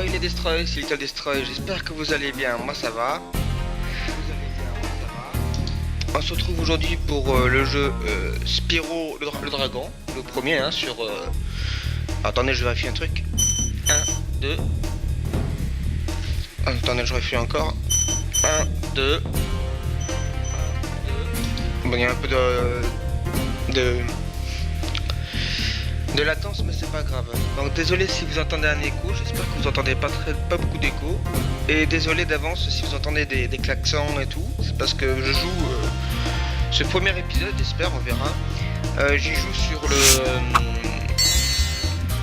Ahoy les Destroy, c'est Little Destroy, j'espère que vous allez bien, moi ça va. On se retrouve aujourd'hui pour le jeu Spyro le Dragon, le premier hein, sur... Attendez, je vérifie un truc. 1, 2... Attendez, je vérifie encore. 1, 2... Bon, il y a un peu de latence, mais c'est pas grave. Donc désolé si vous entendez un écho, j'espère que vous entendez pas beaucoup d'écho. Et désolé d'avance si vous entendez des klaxons et tout, c'est parce que je joue ce premier épisode, j'espère, on verra. J'y joue sur le...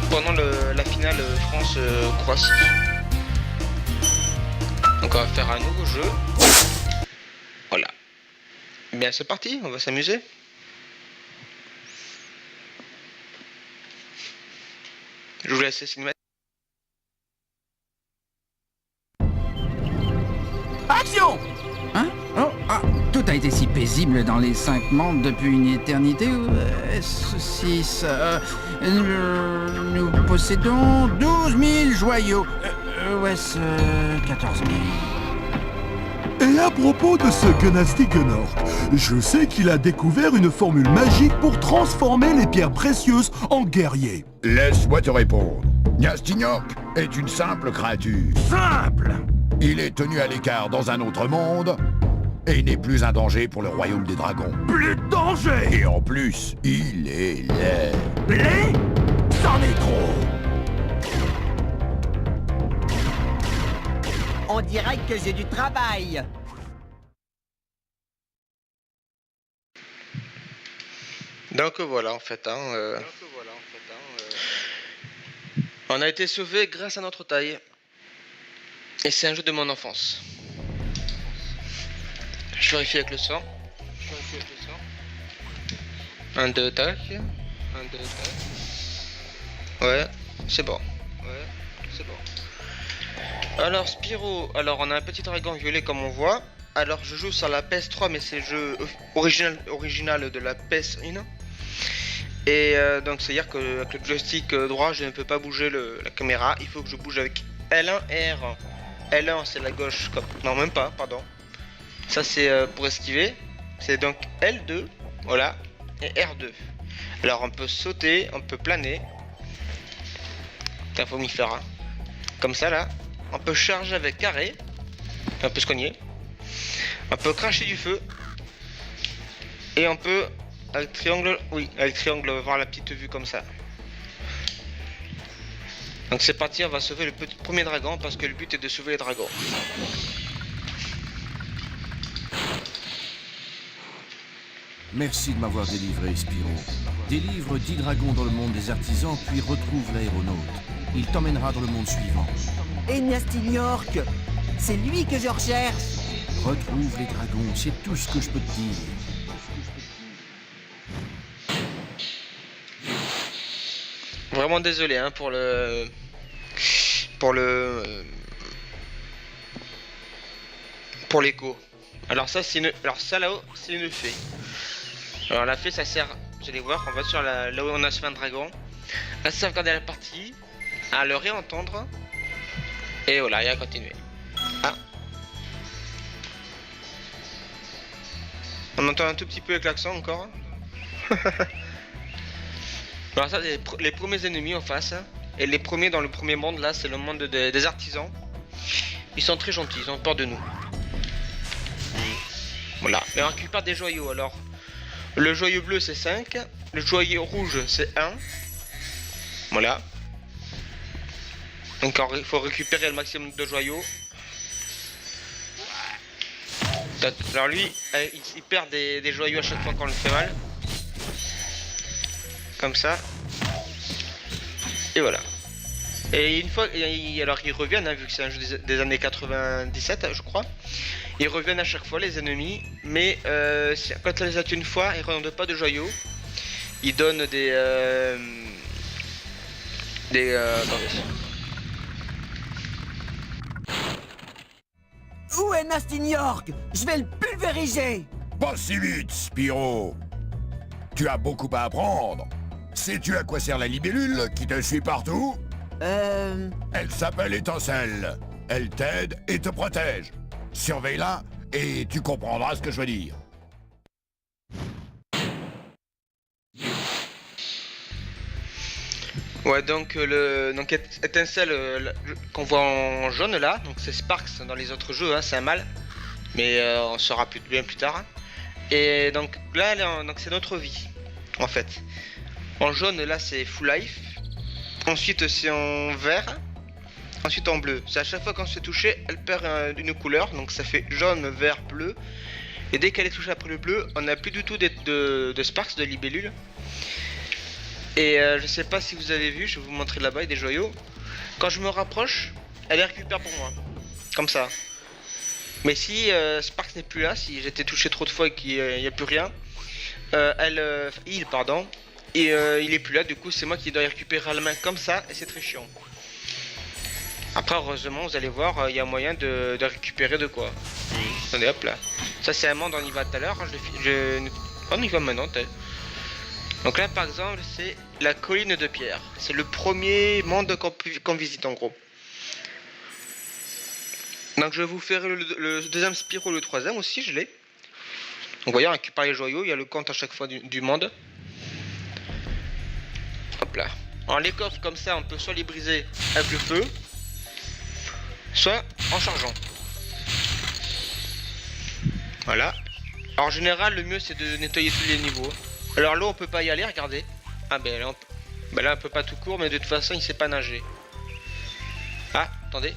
pendant la finale France-Croatie. Donc on va faire un nouveau jeu. Voilà. Bien c'est parti, on va s'amuser. Je vous laisse cinématique. Action! Hein? Oh, ah, tout a été si paisible dans les 5 mondes depuis une éternité. Ceci, nous possédons 12 000 joyaux. Ouais, 14 000. Et à propos de ce Gnasty Gnorc, je sais qu'il a découvert une formule magique pour transformer les pierres précieuses en guerriers. Laisse-moi te répondre. Gnasty Gnorc est une simple créature. Simple! Il est tenu à l'écart dans un autre monde et n'est plus un danger pour le royaume des dragons. Plus de danger! Et en plus, il est laid. Laid? C'en est trop! On dirait que j'ai du travail. Donc voilà en fait, on a été sauvé grâce à notre taille. Et c'est un jeu de mon enfance. Je vérifie avec le sang. 1, 2, tac. 1, 2, tac. Ouais, c'est bon. Alors Spyro, alors on a un petit dragon violet comme on voit. Alors je joue sur la PS3 mais c'est le jeu original de la PS1. Et donc c'est à dire que avec le joystick droit je ne peux pas bouger la caméra. Il faut que je bouge avec L1 et R1. L1 c'est la gauche comme... Non même pas, pardon. Ça c'est pour esquiver. C'est donc L2, voilà, et R2. Alors on peut sauter, on peut planer. Putain faut m'y faire hein. Comme ça là. On peut charger avec carré. On peut se cogner. On peut cracher du feu. Et on peut avec triangle, oui, avec triangle voir la petite vue comme ça. Donc c'est parti, on va sauver le premier dragon parce que le but est de sauver les dragons. Merci de m'avoir délivré, Spyro. Délivre 10 dragons dans le monde des artisans, puis retrouve l'aéronaute. Il t'emmènera dans le monde suivant. Et Gnasty Gnorc, c'est lui que je recherche. Retrouve les dragons, c'est tout ce que je peux te dire. Vraiment désolé hein, pour l'écho. Alors ça c'est une... Alors ça là-haut c'est une fée. Alors la fée ça sert, vous allez voir, on va sur là où on a sauvé un dragon, à sauvegarder la partie, à le réentendre, et voilà, et à continuer. Ah. On entend un tout petit peu le klaxon encore. Alors ça c'est les premiers ennemis en face, et les premiers dans le premier monde là c'est le monde des artisans. Ils sont très gentils, ils ont peur de nous. Voilà, et on récupère des joyaux alors. Le joyau bleu c'est 5, le joyau rouge c'est 1. Voilà. Donc il faut récupérer le maximum de joyaux. Alors lui, il perd des joyaux à chaque fois qu'on le fait mal. Comme ça. Et voilà. Et une fois, alors ils reviennent, hein, vu que c'est un jeu des années 97 je crois. Ils reviennent à chaque fois les ennemis, mais quand on les a tués une fois, ils ne redonnent pas de joyaux. Ils donnent des... attendez. Où est Gnasty Gnorc? Je vais le pulvériser. Pas si vite, Spyro. Tu as beaucoup à apprendre. Sais-tu à quoi sert la libellule qui te suit partout? Elle s'appelle Étincelle. Elle t'aide et te protège. Surveille-la et tu comprendras ce que je veux dire. Ouais, donc étincelle qu'on voit en jaune là, donc c'est Sparks dans les autres jeux, hein, c'est un mâle, mais on saura bien plus tard. Hein. Et donc là, donc c'est notre vie, en fait. En jaune là, c'est full life. Ensuite c'est en vert. Ensuite en bleu. C'est à chaque fois qu'on se fait toucher, elle perd une couleur, donc ça fait jaune, vert, bleu. Et dès qu'elle est touchée après le bleu, on n'a plus du tout de Sparks, de libellules. Et je sais pas si vous avez vu, je vais vous montrer là-bas, il y a des joyaux. Quand je me rapproche, elle les récupère pour moi. Comme ça. Mais si Sparks n'est plus là, si j'étais touché trop de fois et qu'il n'y a plus rien, il est plus là, du coup c'est moi qui dois les récupérer à la main comme ça, et c'est très chiant. Après heureusement, vous allez voir, il y a moyen de récupérer de quoi. Attendez, hop là. Ça c'est un monde, on y va tout à l'heure, hein, on y va maintenant, donc là par exemple c'est la colline de pierre. C'est le premier monde qu'on visite en gros. Donc je vais vous faire le deuxième Spyro, le troisième aussi, je l'ai. Donc vous voyez, on récupère les joyaux, il y a le compte à chaque fois du monde. Hop là. Alors les coffres comme ça, on peut soit les briser avec le feu, soit en chargeant. Voilà. Alors, en général, le mieux c'est de nettoyer tous les niveaux. Alors là on peut pas y aller, regardez. Ah ben là on peut pas tout court, mais de toute façon il sait pas nager. Ah, attendez.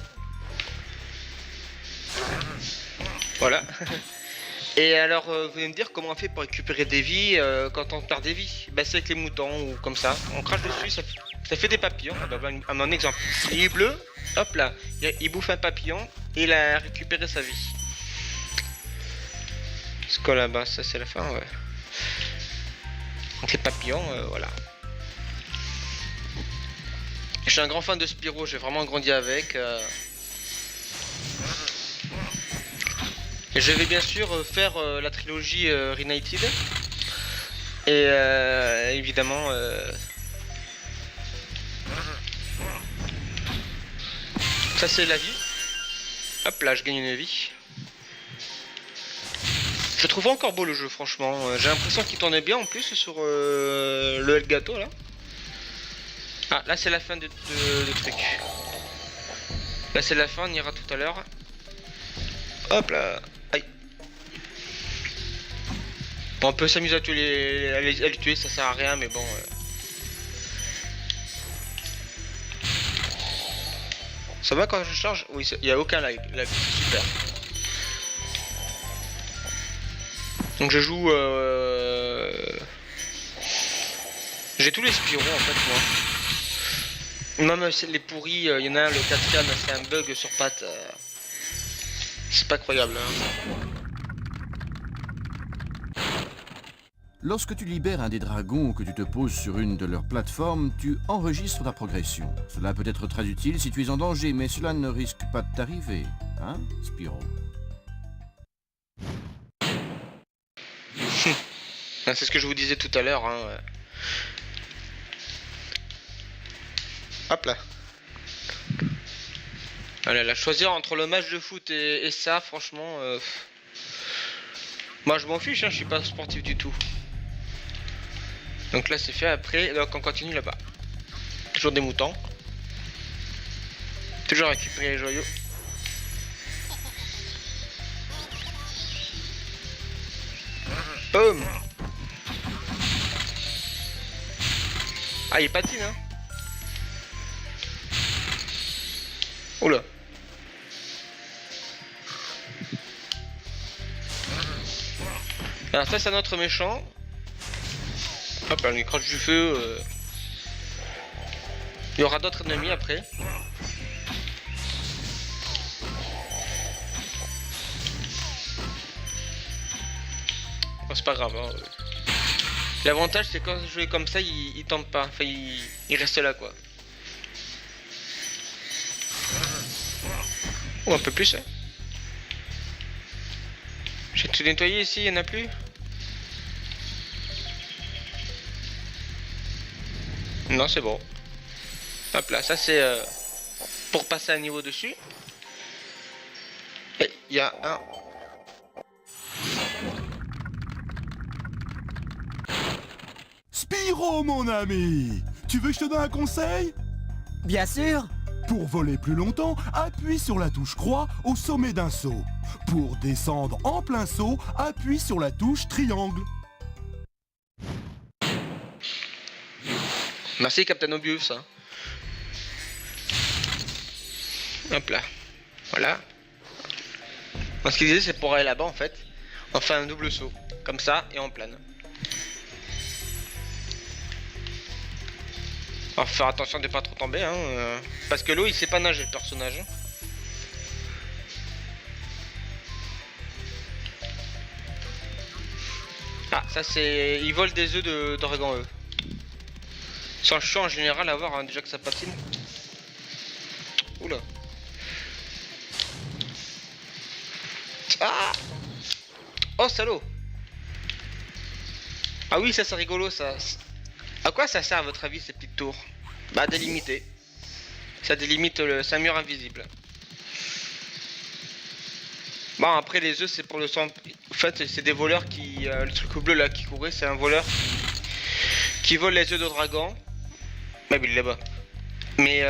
Voilà. Et alors vous allez me dire comment on fait pour récupérer des vies quand on perd des vies. Bah c'est avec les moutons ou comme ça. On crache dessus, ça fait des papillons. Ah bah voilà un exemple. Il est bleu, hop là, il bouffe un papillon et il a récupéré sa vie. Ce qu'on là-bas, ça c'est la fin, ouais. Donc les papillons, voilà. Je suis un grand fan de Spyro, j'ai vraiment grandi avec. Et je vais bien sûr faire la trilogie Reunited. Et évidemment... ça c'est la vie. Hop là, je gagne une vie. Je trouve encore beau le jeu, franchement. J'ai l'impression qu'il tournait bien en plus sur le Elgato là. Ah, là c'est la fin de truc. Là c'est la fin, on ira tout à l'heure. Hop là. Aïe. Bon, on peut s'amuser à les tuer, ça sert à rien, mais bon. Ça va quand je charge? Oui, il n'y a aucun lag, c'est super. Donc je joue... J'ai tous les Spyro en fait moi. Même les pourris, il y en a un, le 4ème, c'est un bug sur patte. C'est pas croyable. Hein. Lorsque tu libères un des dragons ou que tu te poses sur une de leurs plateformes, tu enregistres ta progression. Cela peut être très utile si tu es en danger, mais cela ne risque pas de t'arriver. Hein, Spyro? C'est ce que je vous disais tout à l'heure. Hein. Hop là. Voilà, là, choisir entre le match de foot et ça, franchement... Moi je m'en fiche, hein, je suis pas sportif du tout. Donc là c'est fait, après, donc on continue là-bas. Toujours des moutons. Toujours récupérer les joyaux. Boum. Ah, il patine, hein. Oula. Alors ça c'est un autre méchant. Hop là, il crache du feu. Il y aura d'autres ennemis après. Oh, c'est pas grave. Hein. L'avantage c'est quand je joue comme ça, il tombe pas. Enfin, il reste là quoi. Oh, un peu plus. Hein. J'ai tout nettoyé ici, il n'y en a plus. Non, c'est bon. Hop là, ça c'est pour passer un niveau dessus. Et il y a un... Spyro, mon ami! Tu veux que je te donne un conseil? Bien sûr. Pour voler plus longtemps, appuie sur la touche croix au sommet d'un saut. Pour descendre en plein saut, appuie sur la touche triangle. Merci Captain Obvious. Hein. Hop là. Voilà. Moi, ce qu'il disait, c'est pour aller là-bas en fait. On fait un double saut. Comme ça et en plane. Alors faut faire attention de pas trop tomber hein, parce que l'eau il sait pas nager le personnage. Hein. Ah ça c'est... Ils volent des œufs de dragon eux. Sans chiant en général à voir hein, déjà que ça patine. Oula. Ah. Oh salaud. Ah oui ça c'est rigolo ça. À quoi ça sert à votre avis ces petites tours? Bah à délimiter. Ça délimite c'est un mur invisible. Bon après les œufs c'est pour le sang. En fait c'est des voleurs qui... le truc bleu là qui courait c'est un voleur qui vole les œufs de dragon. Bah il est là-bas. Mais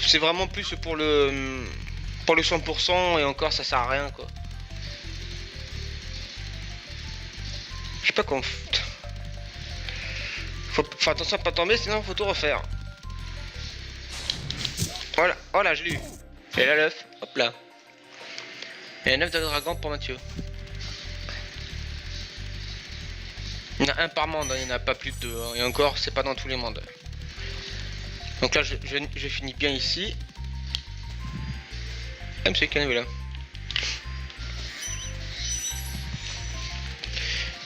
c'est vraiment plus pour le 100% et encore ça sert à rien quoi. Je sais pas comment... Faut faire attention à pas tomber sinon faut tout refaire. Voilà, oh là je l'ai eu. Et là l'œuf, hop là. Et un œuf de dragon pour Mathieu. Il y en a un par monde, hein, il n'y en a pas plus de deux. Hein. Et encore c'est pas dans tous les mondes. Donc là je finis bien ici. Ah monsieur Canou là.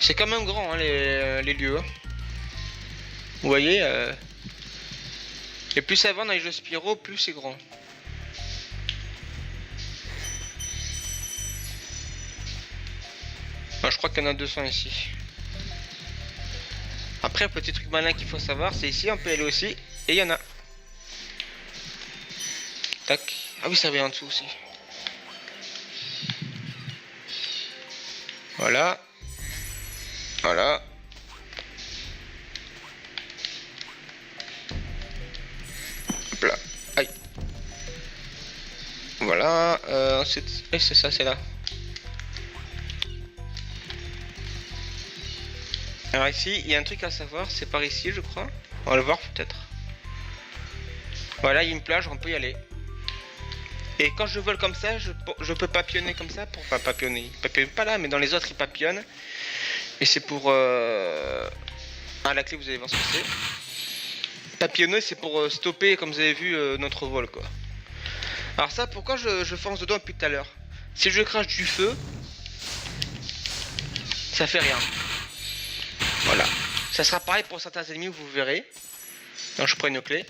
C'est quand même grand hein, les lieux. Hein. Vous voyez, et plus ça va dans les jeux Spyro, plus c'est grand. Enfin, je crois qu'il y en a 200 ici. Après, le petit truc malin qu'il faut savoir, c'est ici, on peut aller aussi, et il y en a. Tac. Ah oui, ça va en dessous aussi. Voilà. Voilà. Là. Aïe. Voilà. Ensuite, c'est ça, c'est là. Alors ici, il y a un truc à savoir, c'est par ici, je crois. On va le voir peut-être. Voilà, il y a une plage, on peut y aller. Et quand je vole comme ça, je peux papillonner comme ça pour... Enfin, papillonner. Il papillonne pas là, mais dans les autres, il papillonne. Et c'est pour... Ah, la clé, vous allez voir ce que c'est. Papillonner c'est pour stopper comme vous avez vu notre vol quoi. Alors ça pourquoi je fonce dedans depuis tout à l'heure. Si je crache du feu, ça fait rien. Voilà. Ça sera pareil pour certains ennemis vous verrez. Donc je prends une clé.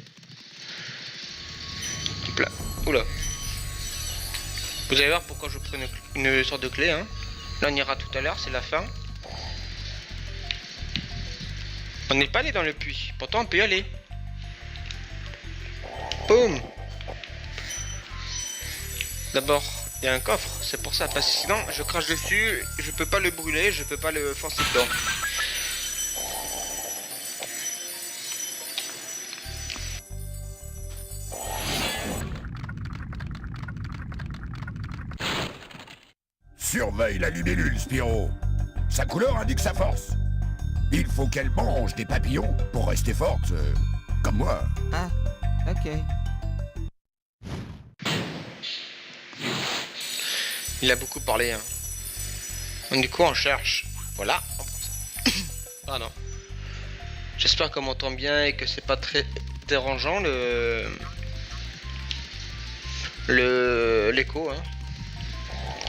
Hop là. Oula. Vous allez voir pourquoi je prends une sorte de clé hein. Là on ira tout à l'heure, c'est la fin. On n'est pas allé dans le puits, pourtant on peut y aller. Boum. D'abord, il y a un coffre, c'est pour ça, parce que sinon je crache dessus, je peux pas le brûler, je peux pas le foncer dedans. Surveille la libellule, Spyro. Sa couleur indique sa force. Il faut qu'elle mange des papillons pour rester forte, comme moi. Ah, ok. Il a beaucoup parlé. Hein. Donc, du coup, on cherche. Voilà. Ah non. J'espère qu'on m'entend bien et que c'est pas très dérangeant l'écho. Hein.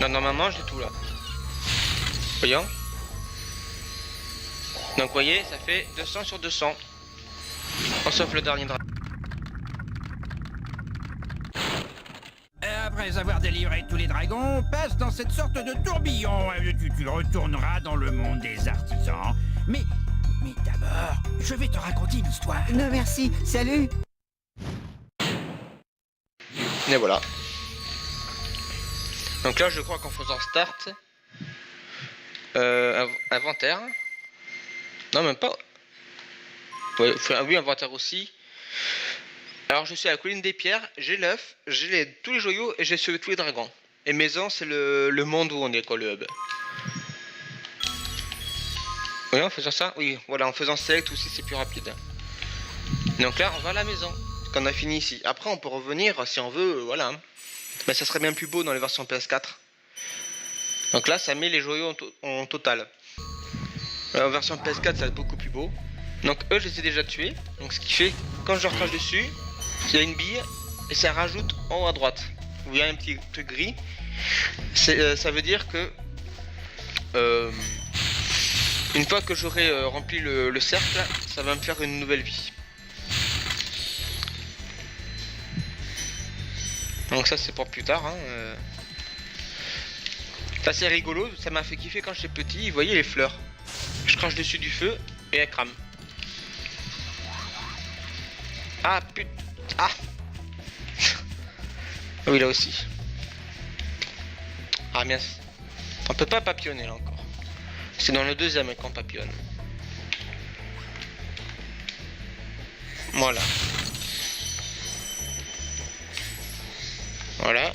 Non, normalement, j'ai tout là. Voyons. Donc, vous voyez, ça fait 200 sur 200. On sauf le dernier dragon. Après avoir délivré tous les dragons, passe dans cette sorte de tourbillon. Tu retourneras dans le monde des artisans. Mais d'abord, je vais te raconter une histoire. Non merci, salut. Et voilà. Donc là, je crois qu'en faisant start, inventaire. Non, même pas. Ouais, oui, inventaire aussi. Alors, je suis à la colline des pierres. J'ai l'œuf, j'ai tous les joyaux et j'ai tous les dragons. Et maison, c'est le monde où on est, quoi, le hub. Oui, en faisant ça, oui, voilà, en faisant select aussi, c'est plus rapide. Donc là, on va à la maison. Qu'on a fini ici. Après, on peut revenir si on veut, voilà. Mais ça serait bien plus beau dans les versions PS4. Donc là, ça met les joyaux en total. En version PS4, ça va être beaucoup plus beau. Donc eux, je les ai déjà tués. Donc ce qui fait, quand je leur crache dessus, il y a une bille et ça rajoute en haut à droite. Où il y a un petit truc gris. Ça veut dire que une fois que j'aurai rempli le cercle, ça va me faire une nouvelle vie. Donc ça c'est pour plus tard. Hein. Ça c'est rigolo, ça m'a fait kiffer quand j'étais petit. Vous voyez les fleurs. Je crache dessus du feu et elles crament. Ah putain. Ah. Oui là aussi. Ah mince. On peut pas papillonner là encore. C'est dans le deuxième qu'on papillonne. Voilà. Voilà.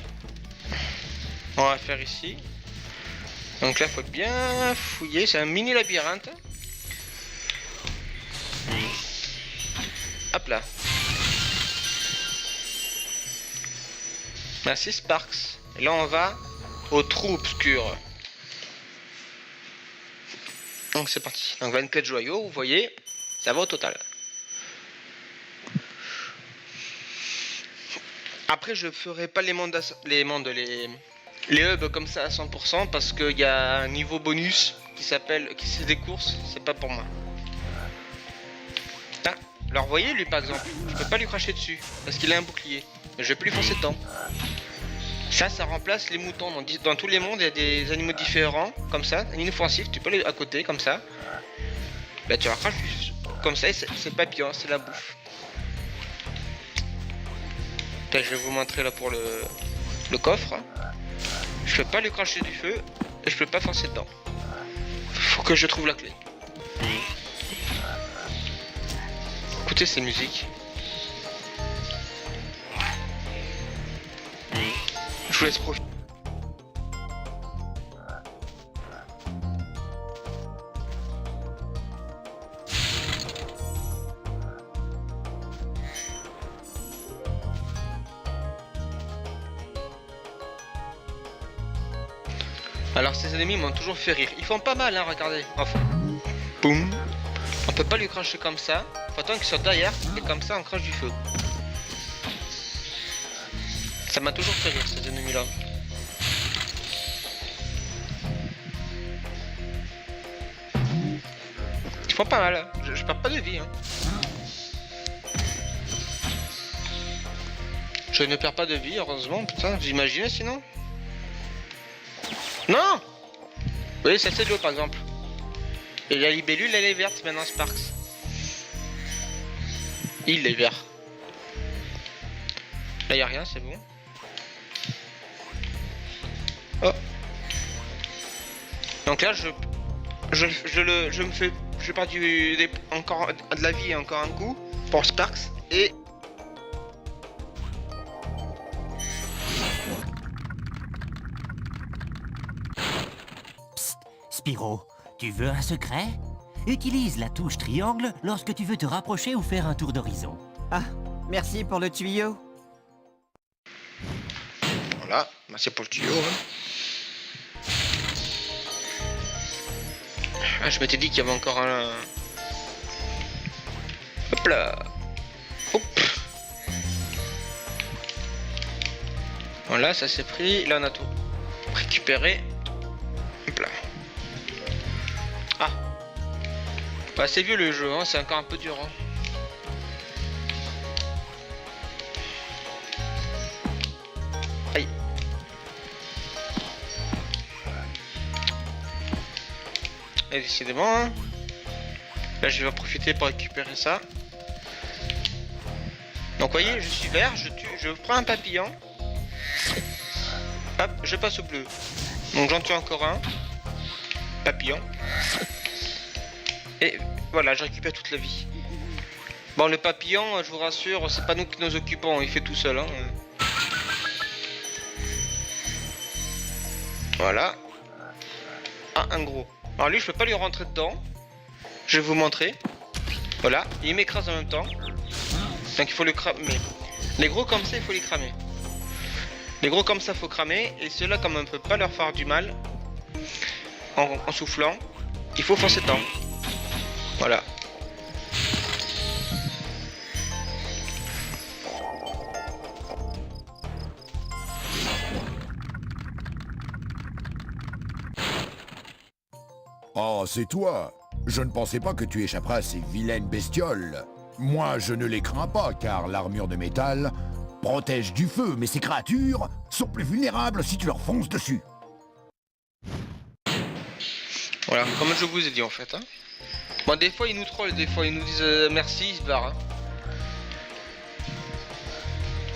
On va faire ici. Donc là, faut bien fouiller. C'est un mini labyrinthe. Hop là. Merci Sparks. Et là, on va au trou obscur. Donc c'est parti. Donc 24 joyaux, vous voyez, ça va au total. Après, je ferai pas les hubs comme ça à 100% parce qu'il y a un niveau bonus qui c'est des courses, c'est pas pour moi. Ah, alors vous voyez lui par exemple, je peux pas lui cracher dessus parce qu'il a un bouclier. Mais je vais plus lui foncer dedans. Ça remplace les moutons. Dans tous les mondes, il y a des animaux différents comme ça, inoffensifs. Tu peux aller à côté comme ça. Bah tu raccroches comme ça et c'est papillon, c'est la bouffe. Là, je vais vous montrer là pour le coffre. Je peux pas lui cracher du feu et je peux pas foncer dedans. Faut que je trouve la clé. Écoutez ces musiques. Je vous laisse profiter. Alors ces ennemis m'ont toujours fait rire. Ils font pas mal hein, regardez. Enfin. Boum. On peut pas lui cracher comme ça. Faut attendre qu'ils soient derrière et comme ça on crache du feu. Ça m'a toujours fait rire ces ennemis là. Ils font pas mal. Hein. Je perds pas de vie. Hein. Je ne perds pas de vie heureusement. Putain, vous imaginez sinon? Non! Vous voyez, ça c'est de l'eau par exemple. Et la libellule elle est verte maintenant, Sparks. Il est vert. Là y a rien, c'est bon. Oh. Donc là je perds encore de la vie et encore un coup pour Sparks et Spyro, tu veux un secret? Utilise la touche triangle lorsque tu veux te rapprocher ou faire un tour d'horizon. Ah, merci pour le tuyau. voilà, merci pour le tuyau. Hein. Ah, je m'étais dit qu'il y avait encore un... Hop là. Hop. Voilà, ça c'est pris. Là on a tout récupéré. Hop là. Ah. Bah, c'est vieux le jeu, hein. C'est encore un peu dur. Hein. Aïe. Et décidément, hein. Là je vais en profiter pour récupérer ça. Donc vous voyez, je suis vert, je prends un papillon Hop, je passe au bleu. Donc j'en tue encore un. Papillon. Et voilà, je récupère toute la vie. Bon, le papillon, je vous rassure, c'est pas nous qui nous occupons, il fait tout seul. Hein. Voilà. Ah, un gros. Alors lui, je peux pas lui rentrer dedans. Je vais vous montrer. Voilà, il m'écrase en même temps. Donc il faut le cramer. Les gros comme ça, il faut les cramer. Les gros comme ça, faut cramer. Et ceux-là, comme on ne peut pas leur faire du mal, en soufflant, il faut forcer dedans. Voilà. Oh, c'est toi. Je ne pensais pas que tu échapperas à ces vilaines bestioles. Moi, je ne les crains pas, car l'armure de métal protège du feu, mais ces créatures sont plus vulnérables si tu leur fonces dessus. Voilà, comme je vous ai dit en fait. Hein. Bon, des fois ils nous trollent, des fois ils nous disent merci, ils se barrent. Hein.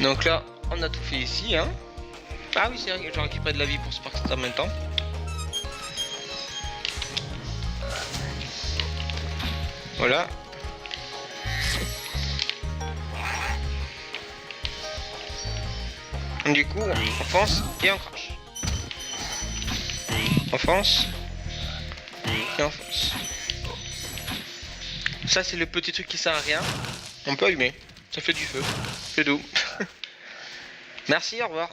Donc là, on a tout fait ici. Hein. Ah oui, c'est vrai que j'ai récupéré de la vie pour ce parti en même temps. Voilà. Du coup, on fonce et on crache. On fonce et on fonce. Ça, c'est le petit truc qui sert à rien. On peut allumer. Ça fait du feu. C'est doux. Merci, au revoir.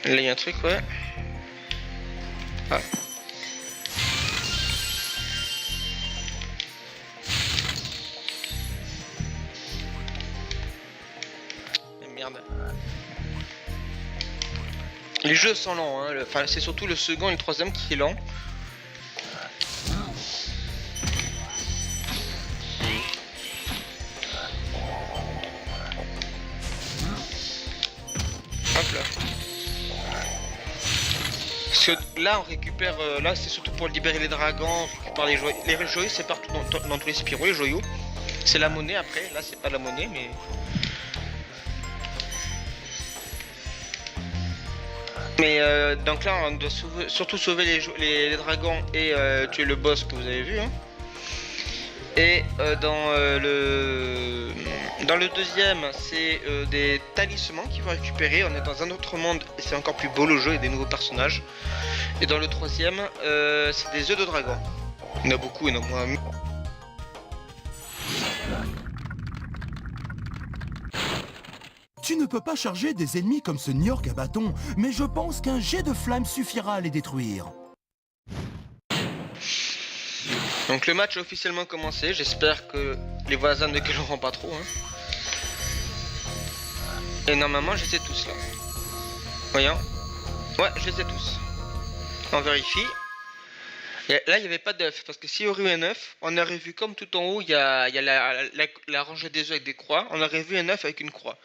Là, il y a un truc, ouais. Ah. Merde. Les jeux sont lents, hein. Enfin, c'est surtout le second et le troisième qui est lent. Hop là. Parce que là on récupère, là c'est surtout pour libérer les dragons, on récupère les joyaux. Les joyaux c'est partout dans tous les Spyro, les joyaux. C'est la monnaie après, là c'est pas la monnaie mais... Mais donc là on doit surtout sauver les dragons et tuer le boss que vous avez vu. Hein. Et dans le deuxième, c'est des talismans qu'il faut récupérer. On est dans un autre monde et c'est encore plus beau le jeu et des nouveaux personnages. Et dans le troisième, c'est des œufs de dragon. Il y en a beaucoup, il y en a moins. Tu ne peux pas charger des ennemis comme ce Niork à bâton, mais je pense qu'un jet de flamme suffira à les détruire. Donc le match a officiellement commencé, j'espère que les voisins ne gueuleront pas trop. Hein. Et normalement je les ai tous là. Voyons. Ouais, je les ai tous. On vérifie. Et là il n'y avait pas d'œuf, parce que s'il y aurait eu un œuf, on aurait vu comme tout en haut il y a la rangée des œufs avec des croix, on aurait vu un œuf avec une croix.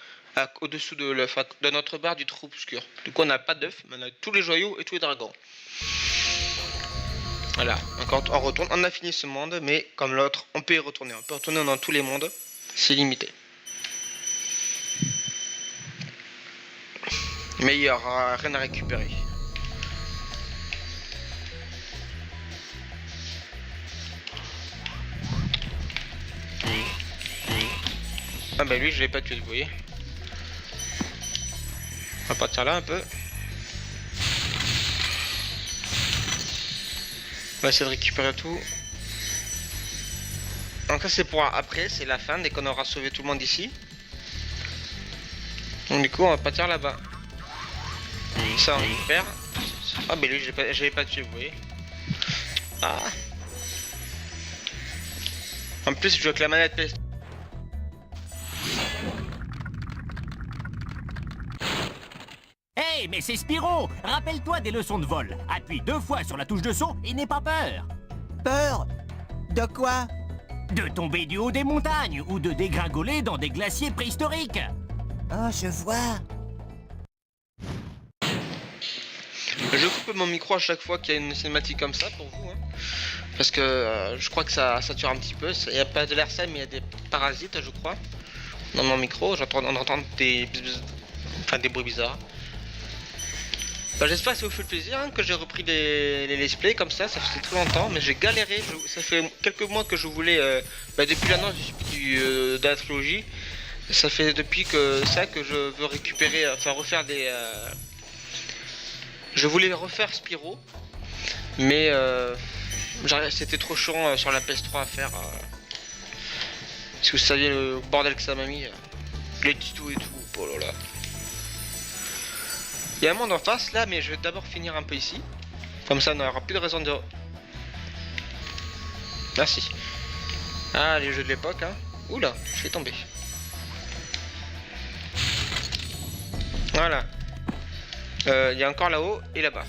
Au-dessous de l'œuf, de notre barre du trou obscur. Du coup on n'a pas d'œuf, mais on a tous les joyaux et tous les dragons. Voilà, encore on retourne, on a fini ce monde, mais comme l'autre, on peut y retourner. On peut retourner dans tous les mondes, c'est limité. Mais il n'y aura rien à récupérer. Ah bah lui je l'ai pas tué, vous voyez. On va partir là un peu. On va essayer de récupérer tout. Donc ça c'est pour après, c'est la fin dès qu'on aura sauvé tout le monde ici. Donc du coup on va partir là-bas. Ça on récupère. Ah mais lui je l'ai pas tué, vous voyez. Ah. En plus je joue avec la manette PS. Hey, mais c'est Spyro! Rappelle-toi des leçons de vol. Appuie 2 fois sur la touche de saut et n'aie pas peur. Peur? De quoi? De tomber du haut des montagnes ou de dégringoler dans des glaciers préhistoriques. Oh, je vois. Je coupe mon micro à chaque fois qu'il y a une cinématique comme ça pour vous, hein. Parce que je crois que ça sature un petit peu. Il n'y a pas de l'air mais il y a des parasites, je crois. Dans mon micro, on entend des bruits bizarres. Bah, j'espère que ça vous fait plaisir hein, que j'ai repris les let's play comme ça fait très longtemps, mais j'ai galéré. Ça fait quelques mois que je voulais, depuis l'annonce de la trilogie, ça fait depuis que je veux récupérer, refaire des. Je voulais refaire Spyro, mais c'était trop chiant sur la PS3 à faire. Si vous saviez le bordel que ça m'a mis, les tutos et tout, oh là là. Il y a un monde en face là, mais je vais d'abord finir un peu ici. Comme ça, on n'aura plus de raison de... Merci. Ah, les jeux de l'époque, hein. Oula, je vais tomber. Voilà. Il y a encore là-haut et là-bas.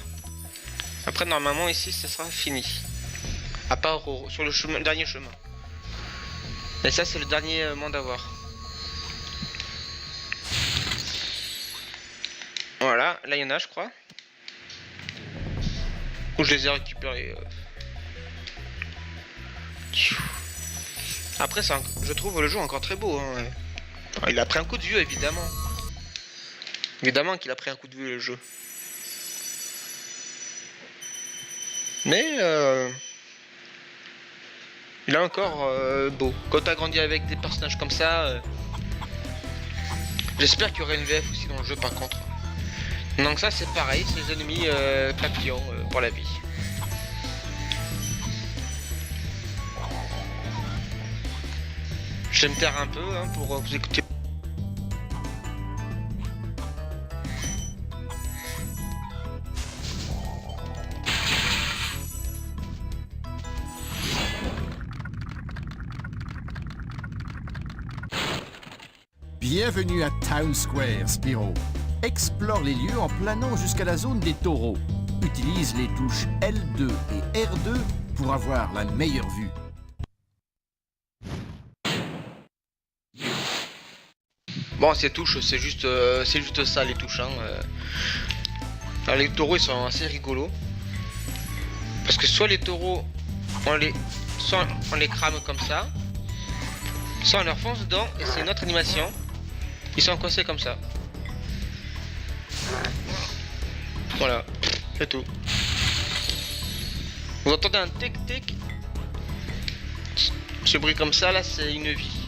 Après, normalement, ici, ça sera fini. À part sur le chemin, le dernier chemin. Et ça, c'est le dernier monde à voir. Voilà, là il y en a je crois. Ou je les ai récupérés. Après ça, je trouve le jeu encore très beau. Hein. Alors, il a pris un coup de vieux évidemment. Évidemment qu'il a pris un coup de vieux le jeu. Mais il est encore beau. Quand t'as grandi avec des personnages comme ça, j'espère qu'il y aurait une VF aussi dans le jeu par contre. Donc ça c'est pareil, c'est les ennemis papillons pour la vie. Je vais me taire un peu hein, pour vous écouter. Bienvenue à Town Square, Spyro. Explore les lieux en planant jusqu'à la zone des taureaux. Utilise les touches L2 et R2 pour avoir la meilleure vue. Bon, ces touches, c'est juste ça les touches. Hein. Alors, les taureaux ils sont assez rigolos. Parce que soit les taureaux, soit on les crame comme ça, soit on leur fonce dedans et c'est une autre animation. Ils sont coincés comme ça. Voilà, c'est tout. Vous entendez un tic-tic? Ce bruit comme ça, là, c'est une vie.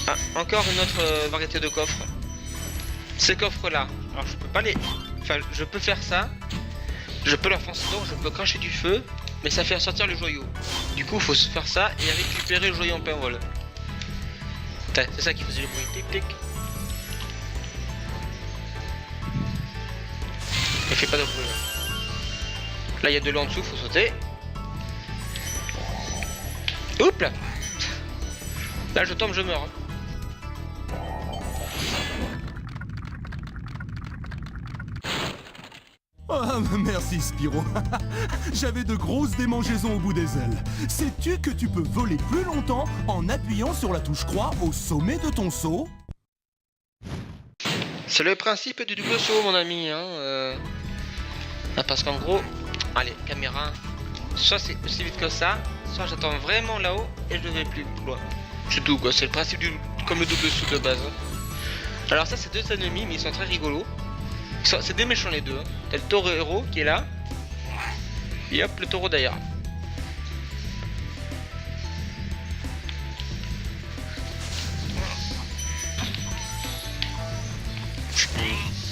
Ah, encore une autre variété de coffres. Ces coffres-là, alors je peux pas les... Enfin, je peux faire ça. Je peux leur foncer dedans, je peux cracher du feu, mais ça fait sortir le joyau. Du coup, il faut se faire ça et récupérer le joyau en plein vol. C'est ça qui faisait le bruit, tic-tic. Il fait pas de bruit là. Là il y a de l'eau en dessous, faut sauter. Oups là. Là je tombe, je meurs. Ah, merci Spyro. J'avais de grosses démangeaisons au bout des ailes. Sais-tu que tu peux voler plus longtemps en appuyant sur la touche croix au sommet de ton saut? C'est le principe du double saut mon ami hein. Ah, parce qu'en gros, allez caméra, soit c'est aussi vite que ça, soit j'attends vraiment là-haut et je vais plus loin. C'est tout quoi, c'est le principe comme le double saut de base. Alors ça c'est deux ennemis mais ils sont très rigolos. C'est des méchants les deux. Hein. T'as le taureau héros qui est là. Et hop le taureau derrière.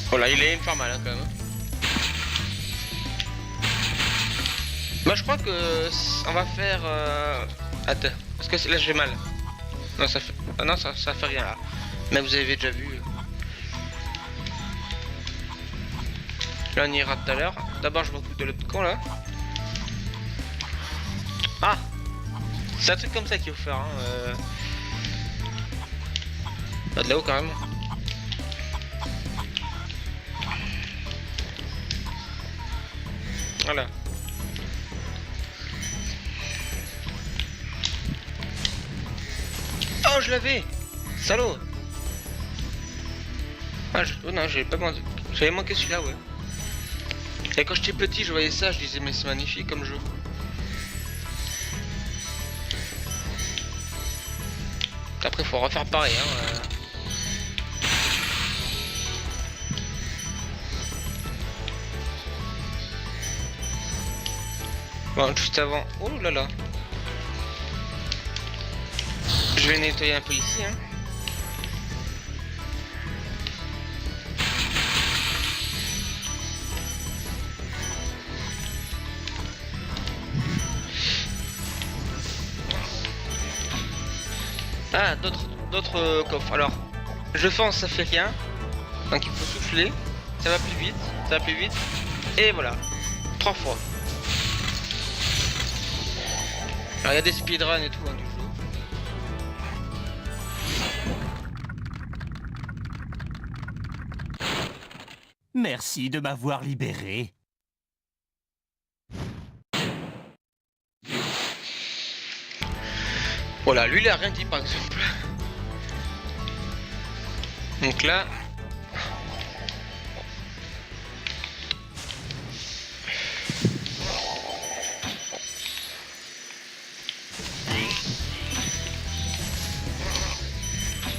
Voilà, il est pas mal hein, quand même. Moi je crois que on va faire attends, parce que là j'ai mal. Non ça fait. Ah non ça fait rien là. Mais vous avez déjà vu. Là on ira tout à l'heure. D'abord je m'occupe de l'autre con là. Ah, c'est un truc comme ça qu'il faut faire hein. Pas de là-haut quand même. Voilà. Oh je l'avais. Salaud. Ah oh, non j'ai pas besoin de... J'avais manqué celui-là, ouais. Et quand j'étais petit, je voyais ça, je disais, mais c'est magnifique comme jeu. Après, faut refaire pareil, hein. Bon, juste avant. Oh là là. Je vais nettoyer un peu ici, hein. Ah, d'autres coffres. Alors, je fonce, ça fait rien. Donc il faut souffler. Ça va plus vite. Ça va plus vite. Et voilà. 3 fois. Alors il y a des speedruns et tout hein, du jeu. Merci de m'avoir libéré. Voilà, lui il a rien dit par exemple. Donc là.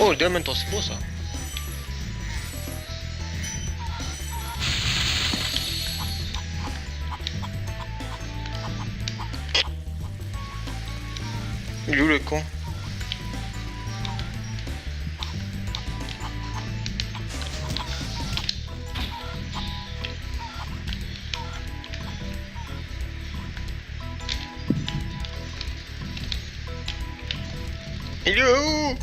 Oh le diamant, c'est beau ça. Il est où le con? Il est où?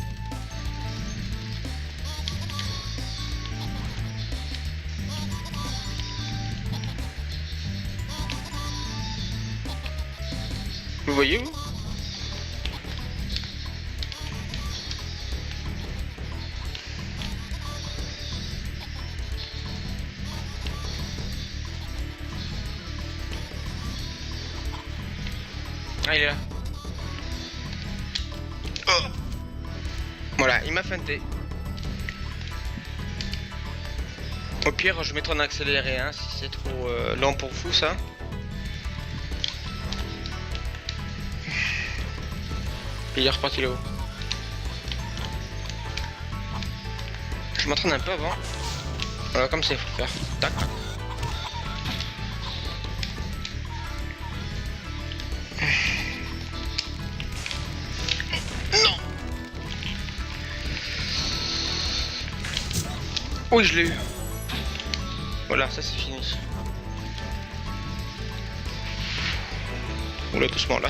Vous voyez où? Ah, il est là. Oh. Voilà, il m'a feinté. Au pire, je mettrai en accéléré hein, si c'est trop lent pour vous ça. Et il est reparti là-haut. Je m'entraîne un peu avant. Voilà, comme ça il faut faire. Tac, tac. Non. Oui, je l'ai eu. Voilà, ça c'est fini. Oula, doucement là.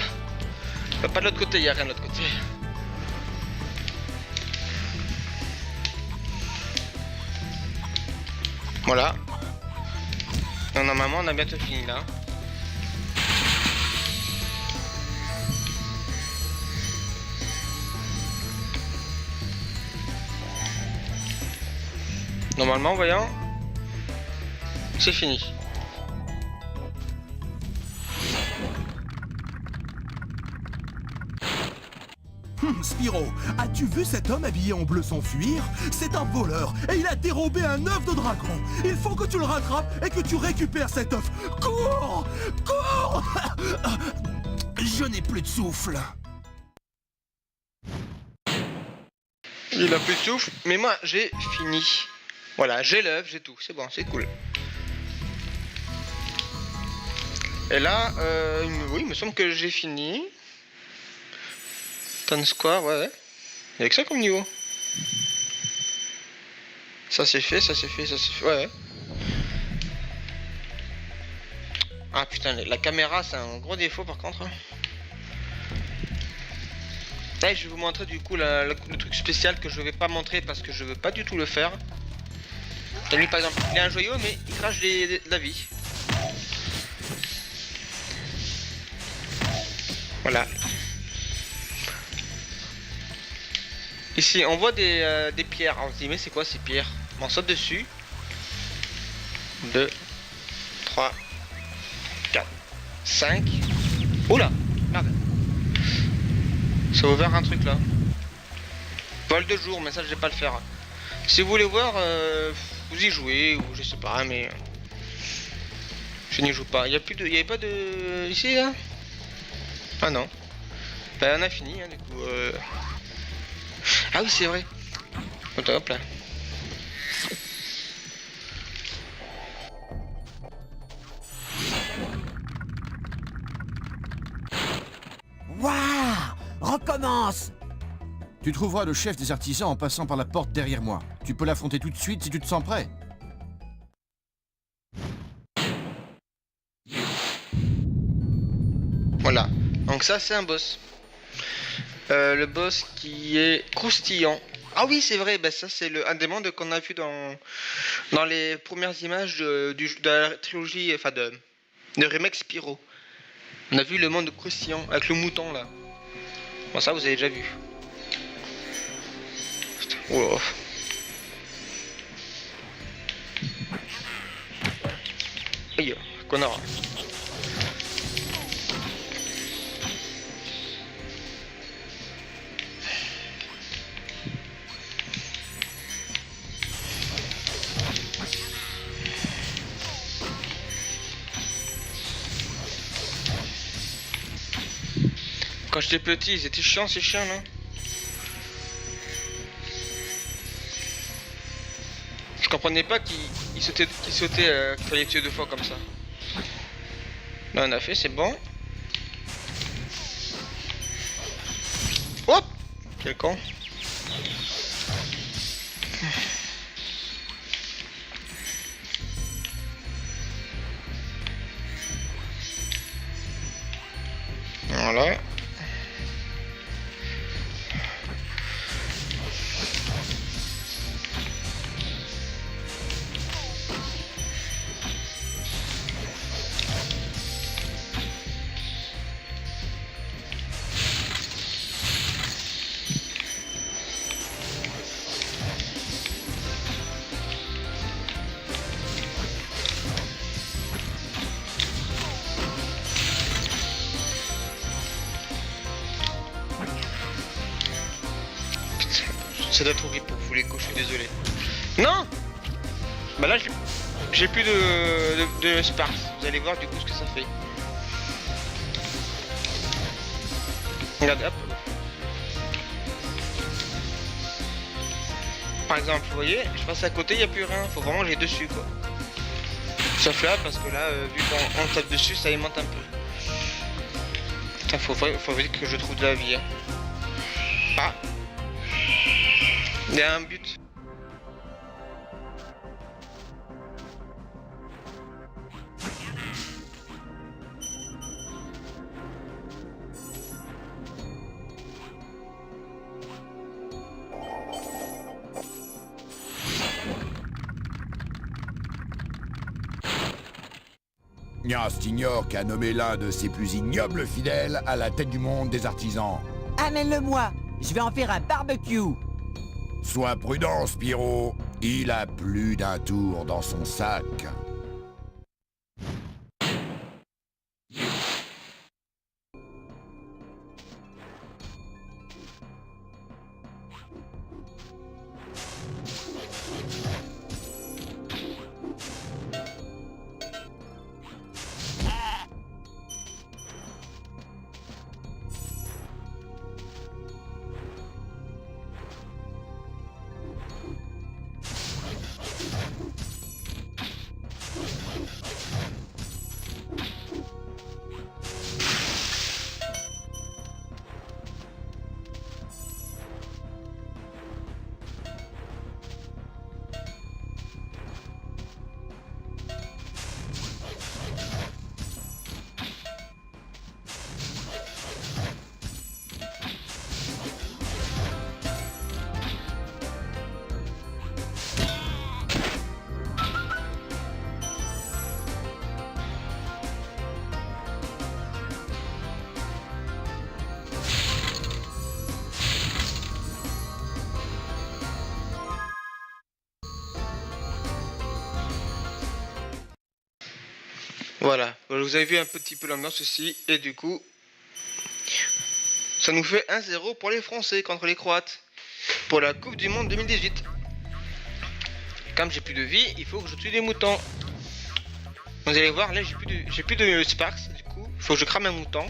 Pas de l'autre côté, il n'y a rien de l'autre côté. Voilà. Et normalement, on a bientôt fini là. Normalement, voyons. C'est fini. Spyro, as-tu vu cet homme habillé en bleu s'enfuir? C'est un voleur et il a dérobé un œuf de dragon. Il faut que tu le rattrapes et que tu récupères cet œuf. Cours! Cours! Je n'ai plus de souffle. Il a plus de souffle, mais moi j'ai fini. Voilà, j'ai l'œuf, j'ai tout, c'est bon, c'est cool. Et là, oui, il me semble que j'ai fini. Town Square, ouais. Il y a que ça comme niveau. Ça c'est fait, ça c'est fait, ça c'est fait, ouais. Ah putain, la caméra c'est un gros défaut par contre. Là, je vais vous montrer du coup le truc spécial que je vais pas montrer parce que je veux pas du tout le faire. Lui par exemple, il a un joyau mais il crache la vie. Voilà. Ici on voit des pierres, alors on se dit mais c'est quoi ces pierres? On saute dessus. 2, 3, 4, 5. Oula, merde. Ça a ouvert un truc là. Vol de jour, mais ça je vais pas le faire. Si vous voulez voir, vous y jouez ou je sais pas, mais je n'y joue pas. Il y avait pas de ici là. Ah non. Bah on a fini hein, du coup. Ah oui c'est vrai. Hop là. Waouh! Recommence! Tu trouveras le chef des artisans en passant par la porte derrière moi. Tu peux l'affronter tout de suite si tu te sens prêt. Voilà. Donc ça c'est un boss. Le boss qui est croustillant. Ah oui c'est vrai, bah ça c'est un des mondes qu'on a vu dans les premières images de la trilogie, enfin de remake Spyro. On a vu le monde croustillant avec le mouton là. Bon ça vous avez déjà vu. Putain, oh. Aïe, connard. Quand j'étais petit, ils étaient chiants ces chiens là. Je comprenais pas qu'ils sautaient, qu'il fallait tuer 2 fois comme ça. Là on a fait, c'est bon. Hop! Quel con. Voilà. Ça doit être horrible pour vous les gauches, je suis désolé. Non! Bah là j'ai plus de Sparks. Vous allez voir du coup ce que ça fait. Regarde, hop. Par exemple, vous voyez, je passe à côté, il n'y a plus rien. Faut vraiment que j'aille dessus quoi. Sauf là, parce que là, vu qu'on tape dessus, ça aimente un peu. Putain, faut vite que je trouve de la vie. Hein. Ah! Il y a un but. Nyastignork a nommé l'un de ses plus ignobles fidèles à la tête du monde des artisans. Amène-le-moi! Je vais en faire un barbecue! Sois prudent, Spyro. Il a plus d'un tour dans son sac. Voilà, vous avez vu un petit peu l'ambiance aussi, et du coup, ça nous fait 1-0 pour les Français contre les Croates, pour la Coupe du Monde 2018. Comme j'ai plus de vie, il faut que je tue des moutons. Vous allez voir, là j'ai plus de Sparks, du coup, il faut que je crame un mouton.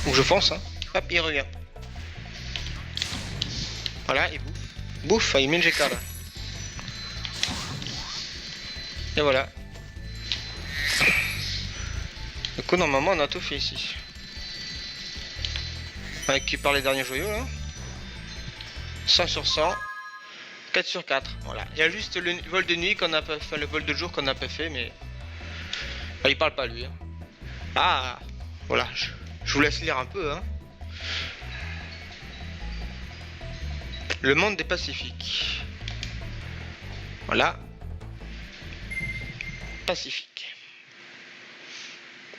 Ou je fonce, hein. Hop, il revient. Voilà, il bouffe. Bouffe, il met une GK là. Et voilà. Du coup, normalement, on a tout fait ici. On récupère les derniers joyaux là. 100 sur 100. 4 sur 4. Voilà. Il y a juste le vol de nuit qu'on a pas fait, le vol de jour qu'on a pas fait, mais. Bah, il parle pas lui. Hein. Ah! Voilà. Je vous laisse lire un peu, hein. Le monde des Pacifiques. Voilà. Pacifique.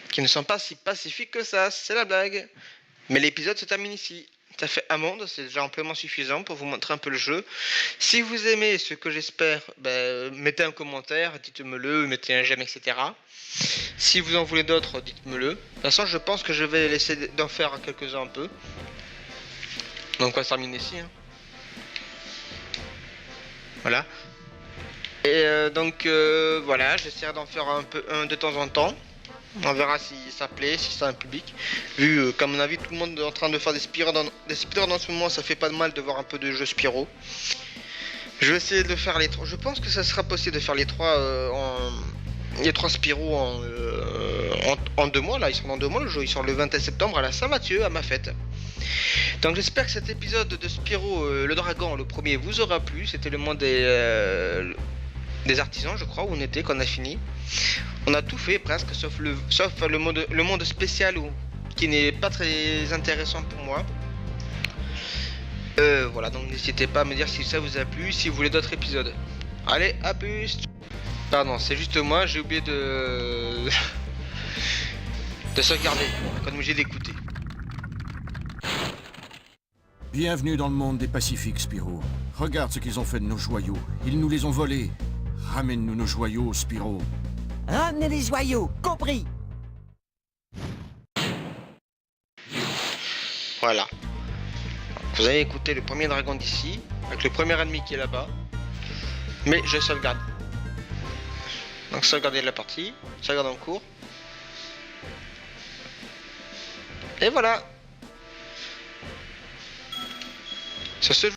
Qui ne sont pas si pacifiques que ça, c'est la blague. Mais l'épisode se termine ici. Ça fait un monde, c'est déjà amplement suffisant pour vous montrer un peu le jeu. Si vous aimez ce que j'espère, mettez un commentaire, dites-me-le, mettez un j'aime, etc. Si vous en voulez d'autres, dites-me-le. De toute façon, je pense que je vais laisser d'en faire quelques-uns un peu. Donc on va se terminer ici. Hein. Voilà. Et voilà, j'essaierai d'en faire un de temps en temps. On verra si ça plaît, si ça a un public. Vu qu'à mon avis tout le monde est en train de faire des speedruns en ce moment, ça fait pas de mal de voir un peu de jeux Spyro. Je vais essayer de faire les trois. Je pense que ça sera possible de faire les trois Spyro en 2 mois là. Ils sont dans 2 mois le jeu. Ils sortent le 21 septembre à la Saint-Mathieu, à ma fête. Donc j'espère que cet épisode de Spyro le Dragon, le premier, vous aura plu. C'était le monde des artisans, je crois, où on était, qu'on a fini. On a tout fait presque, sauf le monde spécial qui n'est pas très intéressant pour moi. Voilà, donc n'hésitez pas à me dire si ça vous a plu, si vous voulez d'autres épisodes. Allez, à plus. Pardon, c'est juste moi, j'ai oublié de sauvegarder, comme j'ai d'écouter. Bienvenue dans le monde des Pacifiques, Spyro. Regarde ce qu'ils ont fait de nos joyaux. Ils nous les ont volés. Ramène-nous nos joyaux, Spyro. Ramenez les joyaux, compris. Voilà. Vous avez écouté le premier dragon d'ici, avec le premier ennemi qui est là-bas. Mais je sauvegarde. Donc sauvegarder la partie, sauvegarde en cours. Et voilà. Ça se joue.